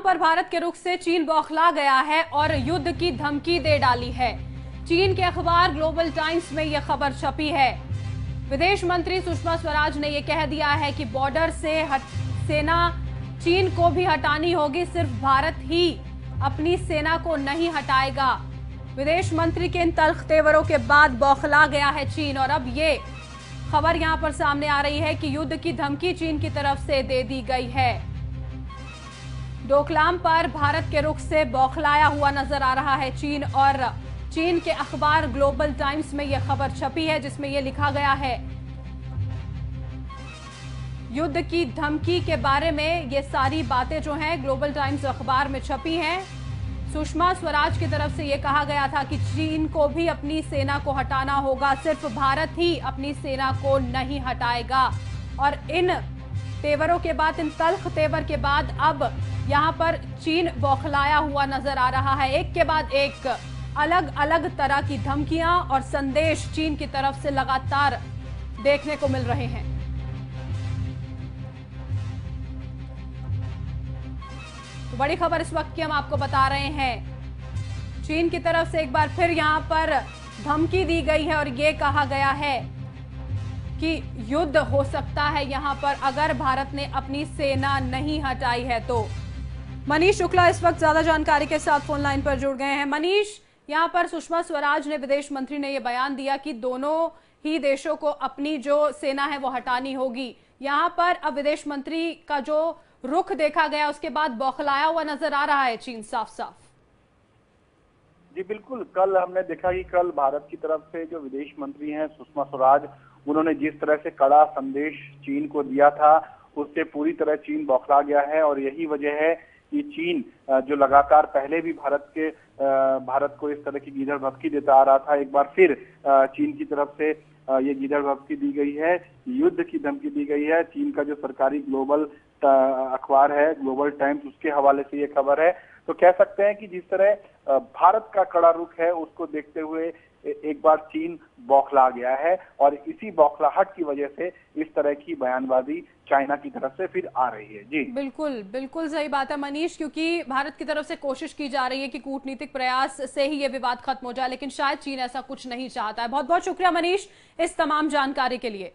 पर भारत के रुख से चीन बौखला गया है और युद्ध की धमकी दे डाली है। चीन के अखबार ग्लोबल टाइम्स में यह खबर छपी है। विदेश मंत्री सुषमा स्वराज ने यह कह दिया है कि बॉर्डर से सेना चीन को भी हटानी होगी, सिर्फ भारत ही अपनी सेना को नहीं हटाएगा। विदेश मंत्री के इन तल्ख तेवरों के बाद बौखला गया है चीन और अब ये खबर यहां पर सामने आ रही है कि युद्ध की धमकी चीन की तरफ से दे दी गई है। डोकलाम पर भारत के रुख से बौखलाया हुआ नजर आ रहा है चीन और चीन के अखबार ग्लोबल टाइम्स में यह खबर छपी है जिसमें यह लिखा गया है, युद्ध की धमकी के बारे में ये सारी बातें जो हैं ग्लोबल टाइम्स अखबार में छपी हैं। सुषमा स्वराज की तरफ से ये कहा गया था कि चीन को भी अपनी सेना को हटाना होगा, सिर्फ भारत ही अपनी सेना को नहीं हटाएगा। और इन तेवरों के बाद, इन तल्ख तेवर के बाद अब यहां पर चीन बौखलाया हुआ नजर आ रहा है। एक के बाद एक अलग अलग तरह की धमकियां और संदेश चीन की तरफ से लगातार देखने को मिल रहे हैं। तो बड़ी खबर इस वक्त की हम आपको बता रहे हैं, चीन की तरफ से एक बार फिर यहां पर धमकी दी गई है और ये कहा गया है कि युद्ध हो सकता है यहां पर अगर भारत ने अपनी सेना नहीं हटाई है तो। मनीष शुक्ला इस वक्त ज्यादा जानकारी के साथ फोन लाइन पर जुड़ गए हैं। मनीष, यहां पर सुषमा स्वराज ने, विदेश मंत्री ने यह बयान दिया कि दोनों ही देशों को अपनी जो सेना है वो हटानी होगी। यहां पर अब विदेश मंत्री का जो रुख देखा गया उसके बाद बौखलाया हुआ नजर आ रहा है चीन साफ साफ। जी बिल्कुल, कल हमने देखा कि कल भारत की तरफ से जो विदेश मंत्री हैं सुषमा स्वराज, उन्होंने जिस तरह से कड़ा संदेश चीन को दिया था उससे पूरी तरह चीन बौखला गया है। और यही वजह है कि चीन जो लगातार पहले भी भारत को इस तरह की गीदड़ भभकी देता आ रहा था, एक बार फिर चीन की तरफ से ये गीदड़ भभकी दी गई है, युद्ध की धमकी दी गई है। चीन का जो सरकारी ग्लोबल अखबार है ग्लोबल टाइम्स, उसके हवाले से ये खबर है। तो कह सकते हैं कि जिस तरह भारत का कड़ा रुख है उसको देखते हुए एक बार चीन बौखला गया है और इसी बौखलाहट की वजह से इस तरह की बयानबाजी चाइना की तरफ से फिर आ रही है। जी बिल्कुल बिल्कुल सही बात है मनीष, क्योंकि भारत की तरफ से कोशिश की जा रही है कि कूटनीतिक प्रयास से ही ये विवाद खत्म हो जाए, लेकिन शायद चीन ऐसा कुछ नहीं चाहता है। बहुत बहुत शुक्रिया मनीष इस तमाम जानकारी के लिए।